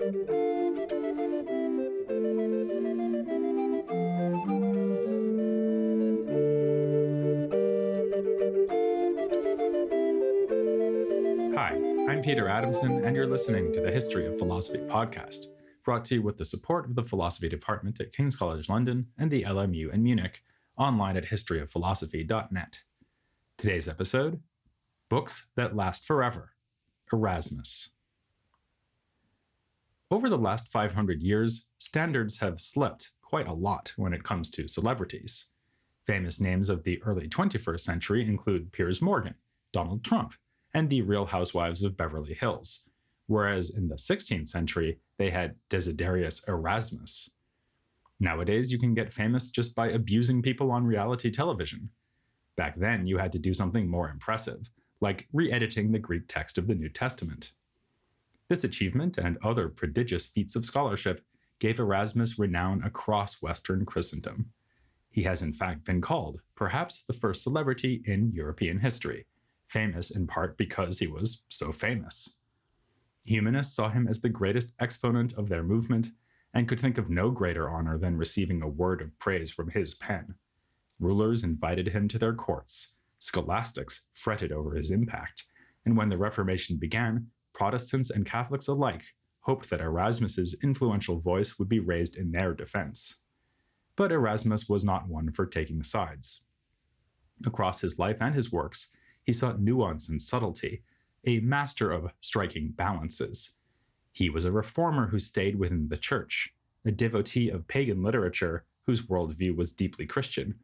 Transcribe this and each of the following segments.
Hi, I'm Peter Adamson, and you're listening to the History of Philosophy podcast, brought to you with the support of the Philosophy Department at King's College London and the LMU in Munich, online at historyofphilosophy.net. Today's episode, Books That Last Forever, Erasmus. Over the last 500 years, standards have slipped quite a lot when it comes to celebrities. Famous names of the early 21st century include Piers Morgan, Donald Trump, and the Real Housewives of Beverly Hills, whereas in the 16th century, they had Desiderius Erasmus. Nowadays, you can get famous just by abusing people on reality television. Back then, you had to do something more impressive, like re-editing the Greek text of the New Testament. This achievement and other prodigious feats of scholarship gave Erasmus renown across Western Christendom. He has in fact been called, perhaps the first celebrity in European history, famous in part because he was so famous. Humanists saw him as the greatest exponent of their movement and could think of no greater honor than receiving a word of praise from his pen. Rulers invited him to their courts, scholastics fretted over his impact, and when the Reformation began, Protestants and Catholics alike hoped that Erasmus's influential voice would be raised in their defense. But Erasmus was not one for taking sides. Across his life and his works, he sought nuance and subtlety, a master of striking balances. He was a reformer who stayed within the church, a devotee of pagan literature whose worldview was deeply Christian,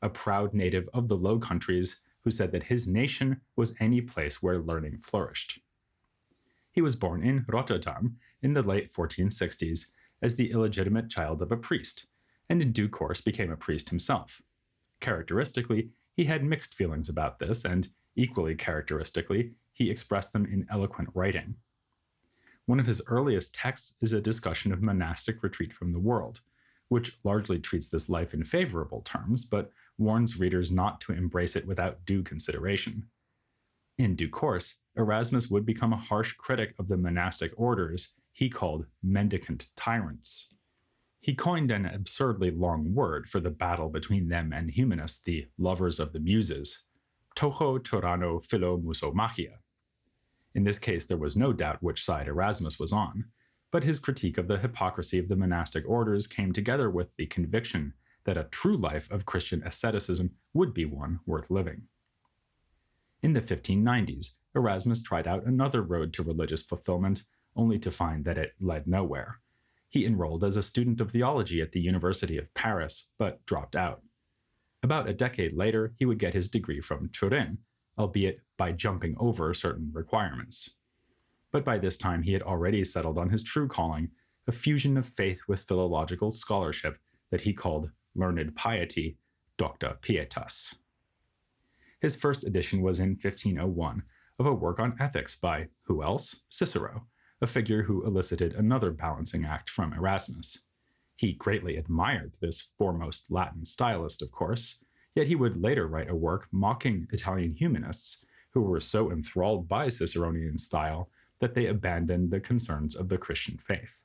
a proud native of the Low Countries who said that his nation was any place where learning flourished. He was born in Rotterdam in the late 1460s as the illegitimate child of a priest, and in due course became a priest himself. Characteristically, he had mixed feelings about this, and equally characteristically, he expressed them in eloquent writing. One of his earliest texts is a discussion of monastic retreat from the world, which largely treats this life in favorable terms, but warns readers not to embrace it without due consideration. In due course, Erasmus would become a harsh critic of the monastic orders he called mendicant tyrants. He coined an absurdly long word for the battle between them and humanists, the lovers of the muses, toho tyranno philo musomachia. In this case, there was no doubt which side Erasmus was on, but his critique of the hypocrisy of the monastic orders came together with the conviction that a true life of Christian asceticism would be one worth living. In the 1590s, Erasmus tried out another road to religious fulfillment, only to find that it led nowhere. He enrolled as a student of theology at the University of Paris, but dropped out. About a decade later, he would get his degree from Turin, albeit by jumping over certain requirements. But by this time, he had already settled on his true calling, a fusion of faith with philological scholarship that he called learned piety, docta pietas. His first edition was in 1501 of a work on ethics by, who else? Cicero, a figure who elicited another balancing act from Erasmus. He greatly admired this foremost Latin stylist, of course, yet he would later write a work mocking Italian humanists who were so enthralled by Ciceronian style that they abandoned the concerns of the Christian faith.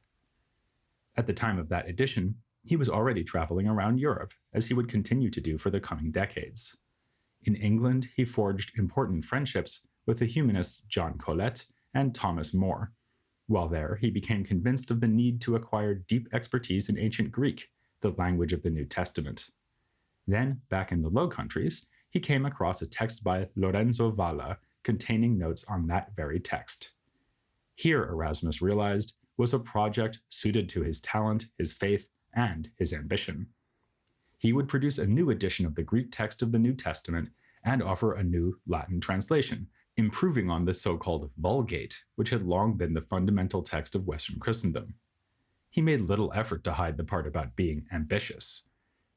At the time of that edition, he was already traveling around Europe, as he would continue to do for the coming decades. In England, he forged important friendships with the humanists John Colet and Thomas More. While there, he became convinced of the need to acquire deep expertise in ancient Greek, the language of the New Testament. Then, back in the Low Countries, he came across a text by Lorenzo Valla containing notes on that very text. Here, Erasmus realized, was a project suited to his talent, his faith, and his ambition. He would produce a new edition of the Greek text of the New Testament and offer a new Latin translation, improving on the so-called Vulgate, which had long been the fundamental text of Western Christendom. He made little effort to hide the part about being ambitious.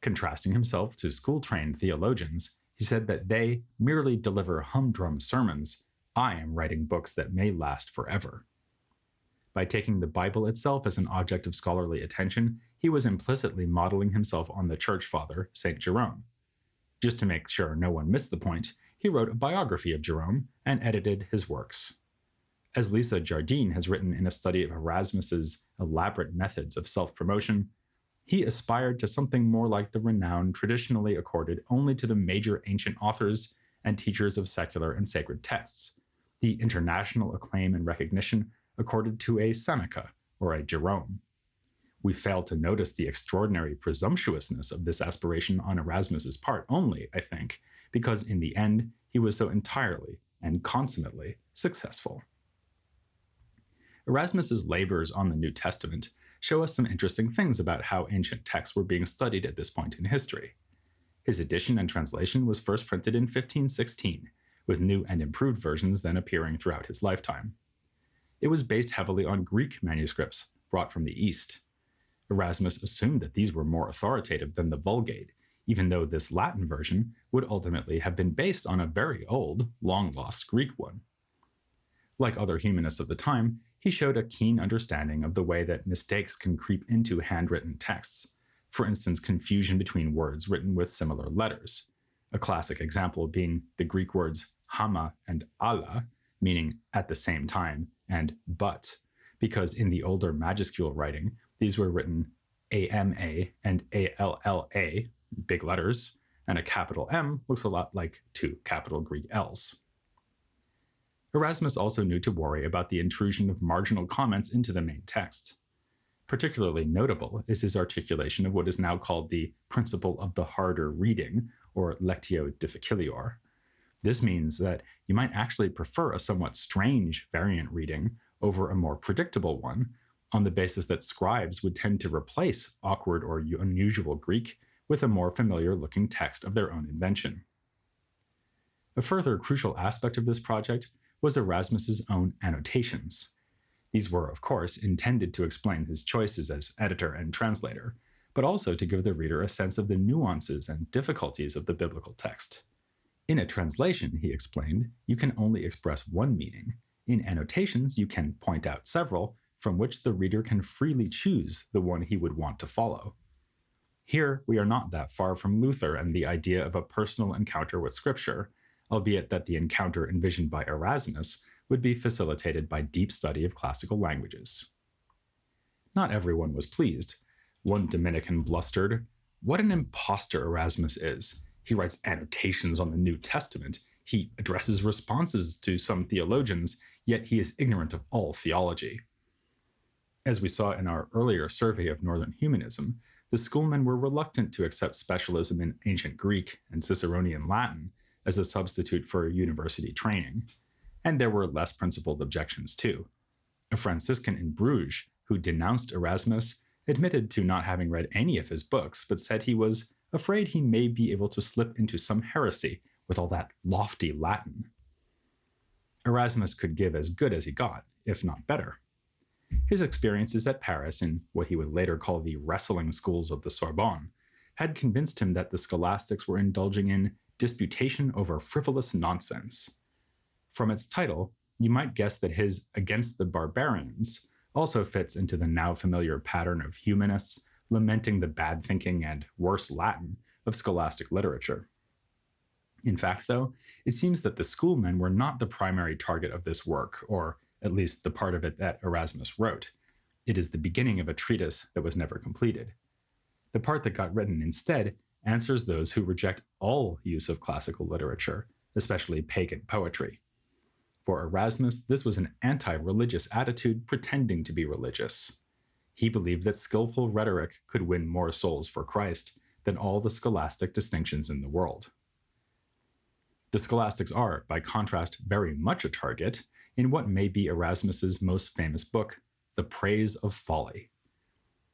Contrasting himself to school-trained theologians, he said that they merely deliver humdrum sermons. I am writing books that may last forever. By taking the Bible itself as an object of scholarly attention, he was implicitly modeling himself on the church father, St. Jerome. Just to make sure no one missed the point, he wrote a biography of Jerome and edited his works. As Lisa Jardine has written in a study of Erasmus's elaborate methods of self-promotion, he aspired to something more like the renown traditionally accorded only to the major ancient authors and teachers of secular and sacred texts, the international acclaim and recognition accorded to a Seneca or a Jerome. We fail to notice the extraordinary presumptuousness of this aspiration on Erasmus's part only, I think, because in the end he was so entirely and consummately successful. Erasmus's labors on the New Testament show us some interesting things about how ancient texts were being studied at this point in history. His edition and translation was first printed in 1516, with new and improved versions then appearing throughout his lifetime. It was based heavily on Greek manuscripts brought from the East. Erasmus assumed that these were more authoritative than the Vulgate, even though this Latin version would ultimately have been based on a very old, long-lost Greek one. Like other humanists of the time, he showed a keen understanding of the way that mistakes can creep into handwritten texts, for instance, confusion between words written with similar letters, a classic example being the Greek words hama and alla, meaning at the same time, and but, because in the older majuscule writing, these were written AMA and ALLA, big letters, and a capital M looks a lot like two capital Greek L's. Erasmus also knew to worry about the intrusion of marginal comments into the main text. Particularly notable is his articulation of what is now called the principle of the harder reading, or lectio difficilior. This means that you might actually prefer a somewhat strange variant reading over a more predictable one, on the basis that scribes would tend to replace awkward or unusual Greek with a more familiar-looking text of their own invention. A further crucial aspect of this project was Erasmus's own annotations. These were, of course, intended to explain his choices as editor and translator, but also to give the reader a sense of the nuances and difficulties of the biblical text. In a translation, he explained, you can only express one meaning. In annotations, you can point out several, from which the reader can freely choose the one he would want to follow. Here, we are not that far from Luther and the idea of a personal encounter with Scripture, albeit that the encounter envisioned by Erasmus would be facilitated by deep study of classical languages. Not everyone was pleased. One Dominican blustered, "What an impostor Erasmus is! He writes annotations on the New Testament. He addresses responses to some theologians, yet he is ignorant of all theology." As we saw in our earlier survey of Northern humanism, the schoolmen were reluctant to accept specialism in ancient Greek and Ciceronian Latin as a substitute for university training. And there were less principled objections too. A Franciscan in Bruges, who denounced Erasmus, admitted to not having read any of his books, but said he was afraid he may be able to slip into some heresy with all that lofty Latin. Erasmus could give as good as he got, if not better. His experiences at Paris in what he would later call the wrestling schools of the Sorbonne had convinced him that the scholastics were indulging in disputation over frivolous nonsense. From its title, you might guess that his Against the Barbarians also fits into the now familiar pattern of humanists lamenting the bad thinking and worse Latin of scholastic literature. In fact, though, it seems that the schoolmen were not the primary target of this work, or at least the part of it that Erasmus wrote. It is the beginning of a treatise that was never completed. The part that got written instead answers those who reject all use of classical literature, especially pagan poetry. For Erasmus, this was an anti-religious attitude pretending to be religious. He believed that skillful rhetoric could win more souls for Christ than all the scholastic distinctions in the world. The scholastics are, by contrast, very much a target in what may be Erasmus's most famous book, The Praise of Folly.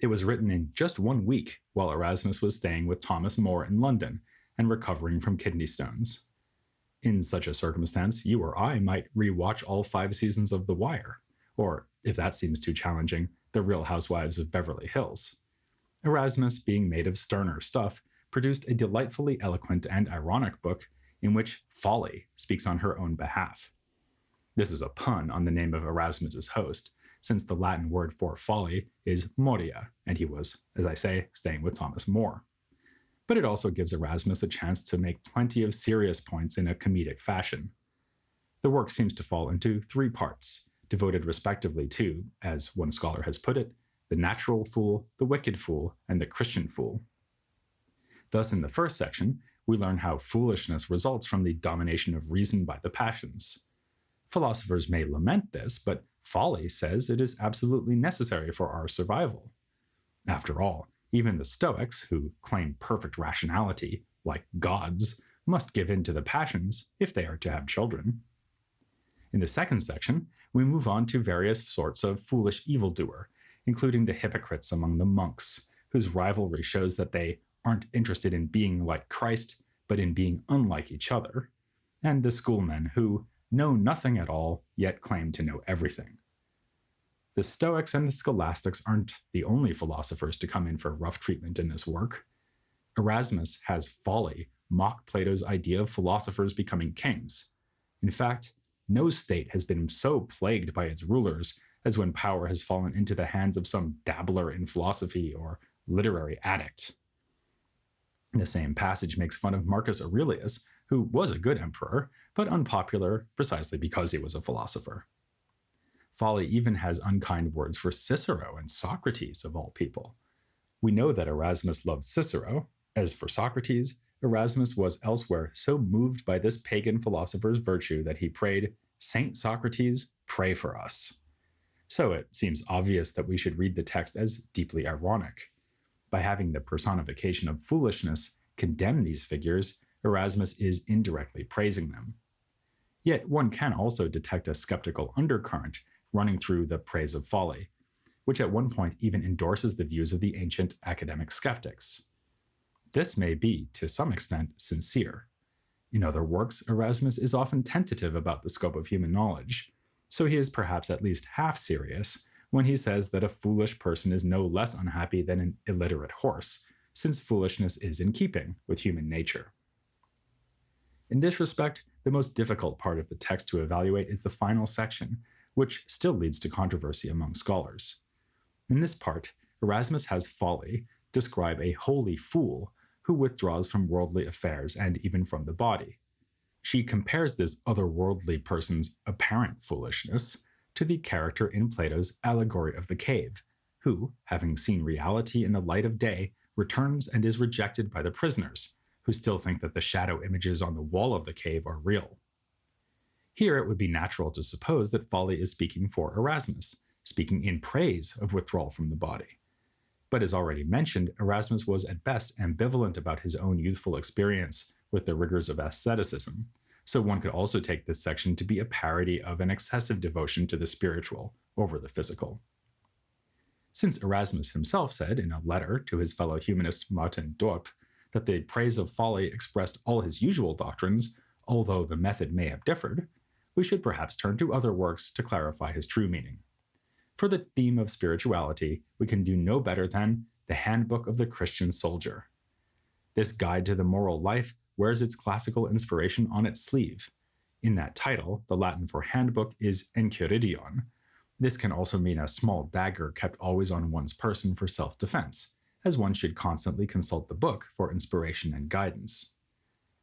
It was written in just 1 week while Erasmus was staying with Thomas More in London and recovering from kidney stones. In such a circumstance, you or I might rewatch all 5 seasons of The Wire, or, if that seems too challenging, The Real Housewives of Beverly Hills. Erasmus, being made of sterner stuff, produced a delightfully eloquent and ironic book in which Folly speaks on her own behalf. This is a pun on the name of Erasmus's host, since the Latin word for folly is moria, and he was, as I say, staying with Thomas More. But it also gives Erasmus a chance to make plenty of serious points in a comedic fashion. The work seems to fall into 3 parts, devoted respectively to, as one scholar has put it, the natural fool, the wicked fool, and the Christian fool. Thus, in the first section, we learn how foolishness results from the domination of reason by the passions. Philosophers may lament this, but folly says it is absolutely necessary for our survival. After all, even the Stoics, who claim perfect rationality, like gods, must give in to the passions if they are to have children. In the second section, we move on to various sorts of foolish evildoer, including the hypocrites among the monks, whose rivalry shows that they aren't interested in being like Christ, but in being unlike each other, and the schoolmen who know nothing at all, yet claim to know everything. The Stoics and the Scholastics aren't the only philosophers to come in for rough treatment in this work. Erasmus has folly mock Plato's idea of philosophers becoming kings. In fact, no state has been so plagued by its rulers as when power has fallen into the hands of some dabbler in philosophy or literary addict. The same passage makes fun of Marcus Aurelius, who was a good emperor, but unpopular precisely because he was a philosopher. Folly even has unkind words for Cicero and Socrates, of all people. We know that Erasmus loved Cicero. As for Socrates, Erasmus was elsewhere so moved by this pagan philosopher's virtue that he prayed, "Saint Socrates, pray for us." So it seems obvious that we should read the text as deeply ironic. By having the personification of foolishness condemn these figures, Erasmus is indirectly praising them. Yet one can also detect a skeptical undercurrent running through the praise of folly, which at one point even endorses the views of the ancient academic skeptics. This may be, to some extent, sincere. In other works, Erasmus is often tentative about the scope of human knowledge, so he is perhaps at least half serious when he says that a foolish person is no less unhappy than an illiterate horse, since foolishness is in keeping with human nature. In this respect, the most difficult part of the text to evaluate is the final section, which still leads to controversy among scholars. In this part, Erasmus has folly describe a holy fool who withdraws from worldly affairs and even from the body. She compares this otherworldly person's apparent foolishness to the character in Plato's allegory of the cave, who, having seen reality in the light of day, returns and is rejected by the prisoners, who still think that the shadow images on the wall of the cave are real. Here it would be natural to suppose that folly is speaking for Erasmus, speaking in praise of withdrawal from the body. But as already mentioned, Erasmus was at best ambivalent about his own youthful experience with the rigors of asceticism, so one could also take this section to be a parody of an excessive devotion to the spiritual over the physical. Since Erasmus himself said in a letter to his fellow humanist Martin Dorp that the praise of folly expressed all his usual doctrines, although the method may have differed, we should perhaps turn to other works to clarify his true meaning. For the theme of spirituality, we can do no better than The Handbook of the Christian Soldier. This guide to the moral life wears its classical inspiration on its sleeve. In that title, the Latin for handbook is enchiridion. This can also mean a small dagger kept always on one's person for self-defense, as one should constantly consult the book for inspiration and guidance.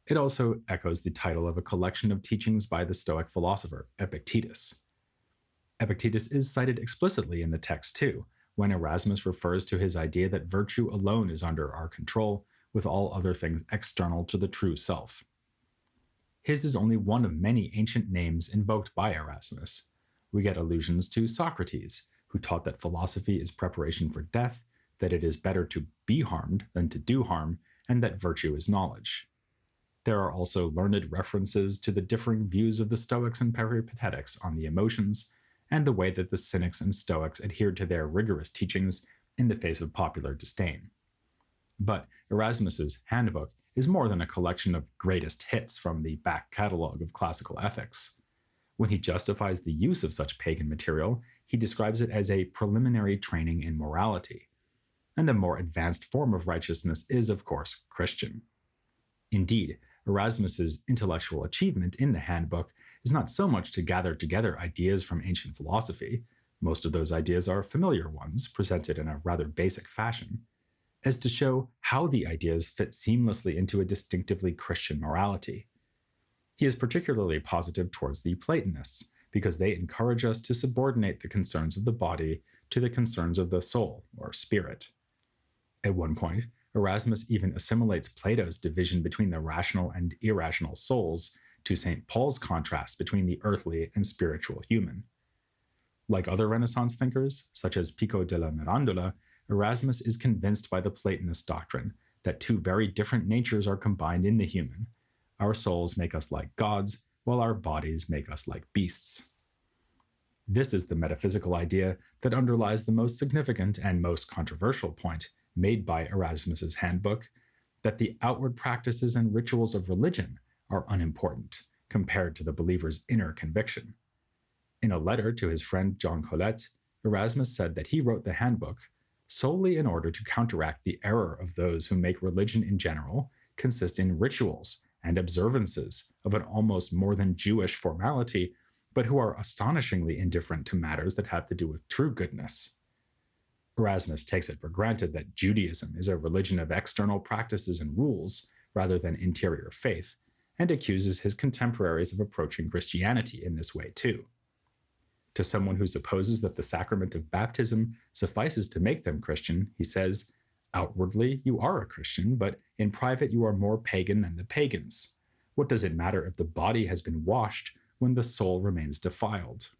It also echoes the title of a collection of teachings by the Stoic philosopher Epictetus. Epictetus is cited explicitly in the text too, when Erasmus refers to his idea that virtue alone is under our control, with all other things external to the true self. His is only one of many ancient names invoked by Erasmus. We get allusions to Socrates, who taught that philosophy is preparation for death, that it is better to be harmed than to do harm, and that virtue is knowledge. There are also learned references to the differing views of the Stoics and Peripatetics on the emotions, and the way that the Cynics and Stoics adhered to their rigorous teachings in the face of popular disdain. But Erasmus's handbook is more than a collection of greatest hits from the back catalogue of classical ethics. When he justifies the use of such pagan material, he describes it as a preliminary training in morality. And the more advanced form of righteousness is, of course, Christian. Indeed, Erasmus's intellectual achievement in the handbook is not so much to gather together ideas from ancient philosophy, most of those ideas are familiar ones presented in a rather basic fashion, as to show how the ideas fit seamlessly into a distinctively Christian morality. He is particularly positive towards the Platonists, because they encourage us to subordinate the concerns of the body to the concerns of the soul or spirit. At one point, Erasmus even assimilates Plato's division between the rational and irrational souls to St. Paul's contrast between the earthly and spiritual human. Like other Renaissance thinkers, such as Pico della Mirandola, Erasmus is convinced by the Platonist doctrine that two very different natures are combined in the human. Our souls make us like gods, while our bodies make us like beasts. This is the metaphysical idea that underlies the most significant and most controversial point made by Erasmus's handbook, that the outward practices and rituals of religion are unimportant compared to the believer's inner conviction. In a letter to his friend John Colet, Erasmus said that he wrote the handbook solely in order to counteract the error of those who make religion in general consist in rituals and observances of an almost more than Jewish formality, but who are astonishingly indifferent to matters that have to do with true goodness. Erasmus takes it for granted that Judaism is a religion of external practices and rules rather than interior faith, and accuses his contemporaries of approaching Christianity in this way too. To someone who supposes that the sacrament of baptism suffices to make them Christian, he says, "Outwardly, you are a Christian, but in private you are more pagan than the pagans. What does it matter if the body has been washed when the soul remains defiled?"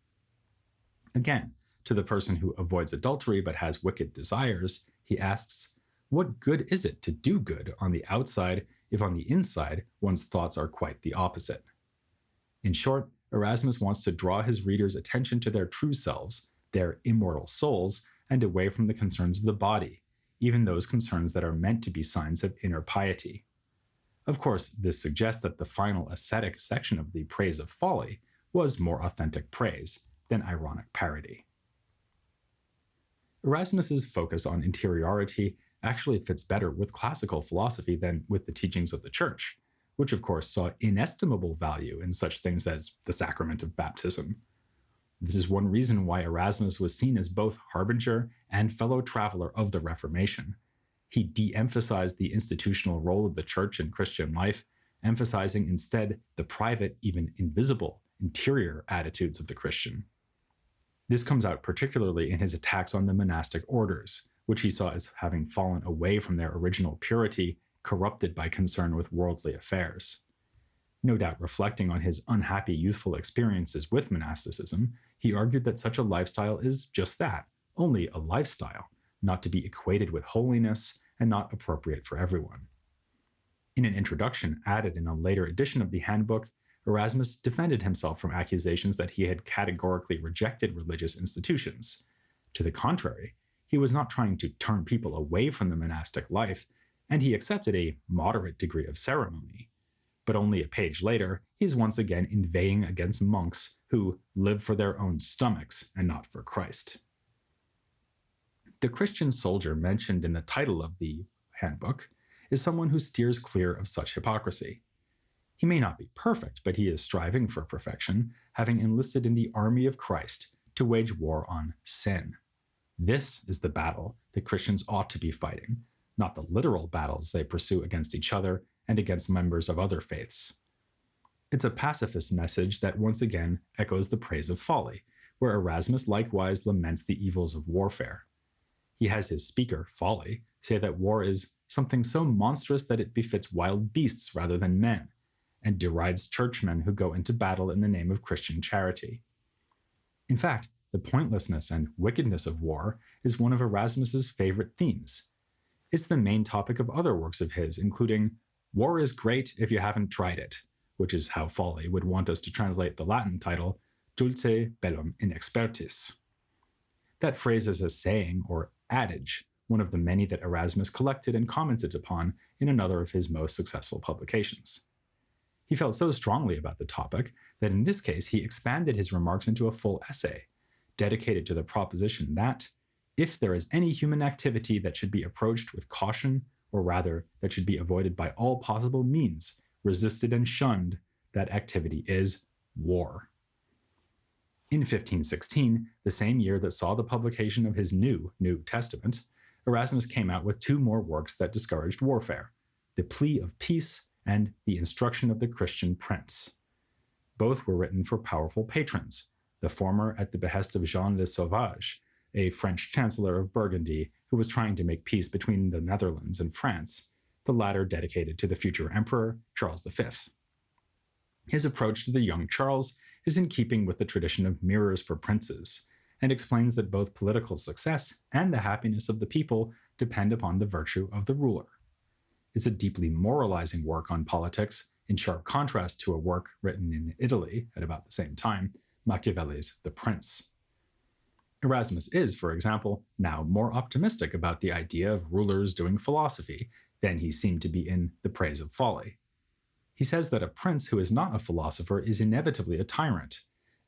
Again, to the person who avoids adultery but has wicked desires, he asks, "What good is it to do good on the outside if on the inside one's thoughts are quite the opposite?" In short, Erasmus wants to draw his readers' attention to their true selves, their immortal souls, and away from the concerns of the body, even those concerns that are meant to be signs of inner piety. Of course, this suggests that the final ascetic section of the Praise of Folly was more authentic praise than ironic parody. Erasmus's focus on interiority actually fits better with classical philosophy than with the teachings of the Church, which of course saw inestimable value in such things as the sacrament of baptism. This is one reason why Erasmus was seen as both harbinger and fellow traveler of the Reformation. He de-emphasized the institutional role of the Church in Christian life, emphasizing instead the private, even invisible, interior attitudes of the Christian. This comes out particularly in his attacks on the monastic orders, which he saw as having fallen away from their original purity, corrupted by concern with worldly affairs. No doubt reflecting on his unhappy youthful experiences with monasticism, he argued that such a lifestyle is just that, only a lifestyle, not to be equated with holiness and not appropriate for everyone. In an introduction added in a later edition of the handbook, Erasmus defended himself from accusations that he had categorically rejected religious institutions. To the contrary, he was not trying to turn people away from the monastic life, and he accepted a moderate degree of ceremony. But only a page later, he's once again inveighing against monks who live for their own stomachs and not for Christ. The Christian soldier mentioned in the title of the handbook is someone who steers clear of such hypocrisy. He may not be perfect, but he is striving for perfection, having enlisted in the army of Christ to wage war on sin. This is the battle that Christians ought to be fighting, not the literal battles they pursue against each other and against members of other faiths. It's a pacifist message that once again echoes the Praise of Folly, where Erasmus likewise laments the evils of warfare. He has his speaker, Folly, say that war is something so monstrous that it befits wild beasts rather than men, and derides churchmen who go into battle in the name of Christian charity. In fact, the pointlessness and wickedness of war is one of Erasmus's favorite themes. It's the main topic of other works of his, including "War is great if you haven't tried it," which is how Folly would want us to translate the Latin title Dulce bellum in expertis. That phrase is a saying or adage, one of the many that Erasmus collected and commented upon in another of his most successful publications. He felt so strongly about the topic that in this case he expanded his remarks into a full essay, dedicated to the proposition that, if there is any human activity that should be approached with caution, or rather that should be avoided by all possible means, resisted and shunned, that activity is war. In 1516, the same year that saw the publication of his New Testament, Erasmus came out with two more works that discouraged warfare, The Plea of Peace and The Instruction of the Christian Prince. Both were written for powerful patrons, the former at the behest of Jean le Sauvage, a French chancellor of Burgundy who was trying to make peace between the Netherlands and France, the latter dedicated to the future emperor, Charles V. His approach to the young Charles is in keeping with the tradition of mirrors for princes, and explains that both political success and the happiness of the people depend upon the virtue of the ruler. It's a deeply moralizing work on politics, in sharp contrast to a work written in Italy at about the same time, Machiavelli's The Prince. Erasmus is, for example, now more optimistic about the idea of rulers doing philosophy than he seemed to be in The Praise of Folly. He says that a prince who is not a philosopher is inevitably a tyrant,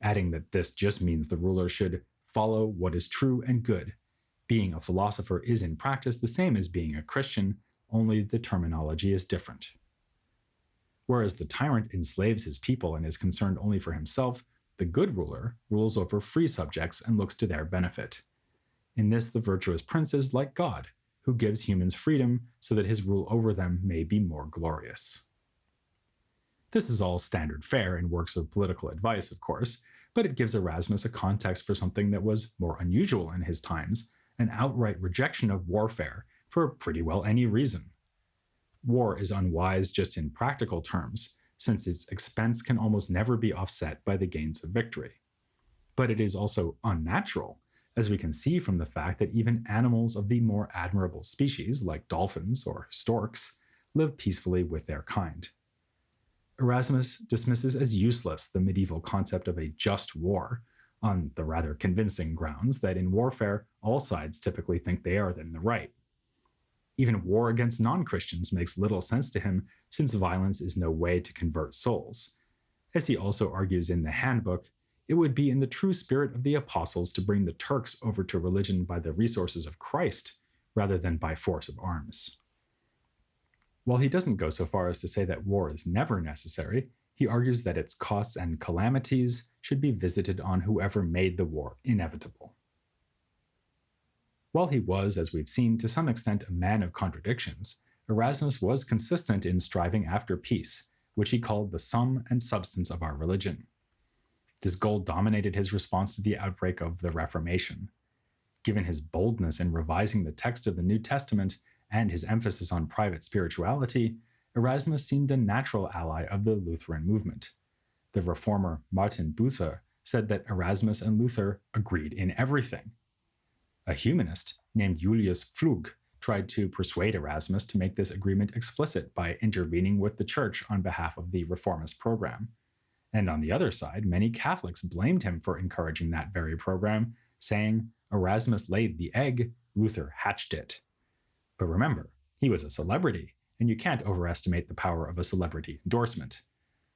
adding that this just means the ruler should follow what is true and good. Being a philosopher is in practice the same as being a Christian, only the terminology is different. Whereas the tyrant enslaves his people and is concerned only for himself, the good ruler rules over free subjects and looks to their benefit. In this, the virtuous prince is like God, who gives humans freedom so that his rule over them may be more glorious. This is all standard fare in works of political advice, of course, but it gives Erasmus a context for something that was more unusual in his times, an outright rejection of warfare for pretty well any reason. War is unwise just in practical terms, since its expense can almost never be offset by the gains of victory. But it is also unnatural, as we can see from the fact that even animals of the more admirable species, like dolphins or storks, live peacefully with their kind. Erasmus dismisses as useless the medieval concept of a just war, on the rather convincing grounds that in warfare, all sides typically think they are in the right. Even war against non-Christians makes little sense to him, since violence is no way to convert souls. As he also argues in the Handbook, it would be in the true spirit of the apostles to bring the Turks over to religion by the resources of Christ, rather than by force of arms. While he doesn't go so far as to say that war is never necessary, he argues that its costs and calamities should be visited on whoever made the war inevitable. While he was, as we've seen, to some extent a man of contradictions, Erasmus was consistent in striving after peace, which he called the sum and substance of our religion. This goal dominated his response to the outbreak of the Reformation. Given his boldness in revising the text of the New Testament and his emphasis on private spirituality, Erasmus seemed a natural ally of the Lutheran movement. The reformer Martin Bucer said that Erasmus and Luther agreed in everything. A humanist named Julius Pflug tried to persuade Erasmus to make this agreement explicit by intervening with the church on behalf of the reformist program. And on the other side, many Catholics blamed him for encouraging that very program, saying, Erasmus laid the egg, Luther hatched it. But remember, he was a celebrity, and you can't overestimate the power of a celebrity endorsement.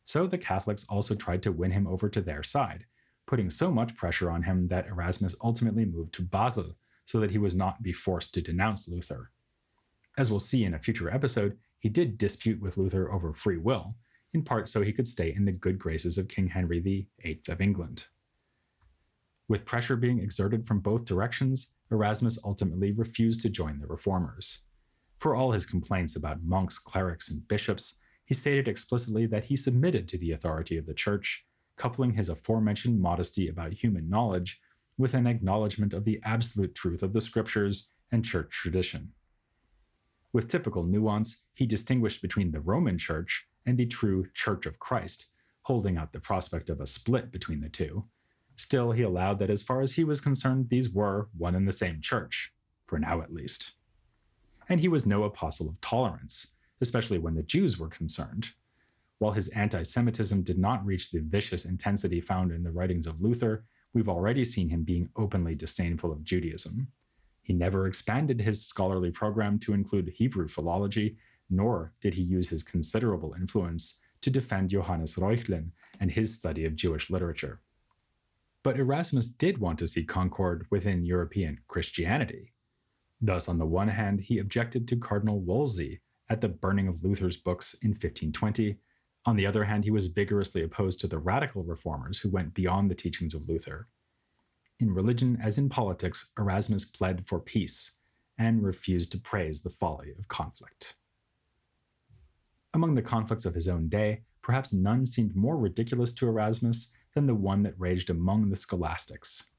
So the Catholics also tried to win him over to their side, putting so much pressure on him that Erasmus ultimately moved to Basel so that he was not be forced to denounce Luther. As we'll see in a future episode, he did dispute with Luther over free will, in part so he could stay in the good graces of King Henry VIII of England. With pressure being exerted from both directions, Erasmus ultimately refused to join the reformers. For all his complaints about monks, clerics, and bishops, he stated explicitly that he submitted to the authority of the church, coupling his aforementioned modesty about human knowledge with an acknowledgement of the absolute truth of the scriptures and church tradition. With typical nuance, he distinguished between the Roman Church and the true Church of Christ, holding out the prospect of a split between the two. Still, he allowed that as far as he was concerned, these were one and the same church, for now at least. And he was no apostle of tolerance, especially when the Jews were concerned. While his anti-Semitism did not reach the vicious intensity found in the writings of Luther, we've already seen him being openly disdainful of Judaism. He never expanded his scholarly program to include Hebrew philology, nor did he use his considerable influence to defend Johannes Reuchlin and his study of Jewish literature. But Erasmus did want to see concord within European Christianity. Thus, on the one hand, he objected to Cardinal Wolsey at the burning of Luther's books in 1520. On the other hand, he was vigorously opposed to the radical reformers who went beyond the teachings of Luther. In religion, as in politics, Erasmus pled for peace and refused to praise the folly of conflict. Among the conflicts of his own day, perhaps none seemed more ridiculous to Erasmus than the one that raged among the scholastics.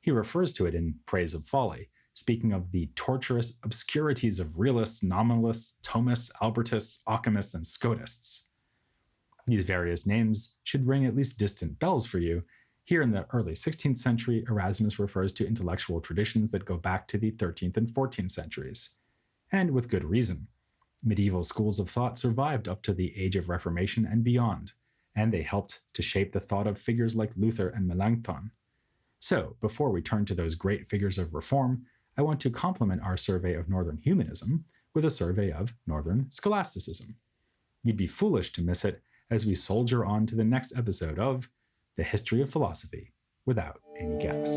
He refers to it in Praise of Folly, speaking of the tortuous obscurities of realists, nominalists, Thomists, Albertists, Occamists, and Scotists. These various names should ring at least distant bells for you. Here in the early 16th century, Erasmus refers to intellectual traditions that go back to the 13th and 14th centuries. And with good reason. Medieval schools of thought survived up to the Age of Reformation and beyond, and they helped to shape the thought of figures like Luther and Melanchthon. So, before we turn to those great figures of reform, I want to complement our survey of Northern humanism with a survey of Northern scholasticism. You'd be foolish to miss it as we soldier on to the next episode of The History of Philosophy without any gaps.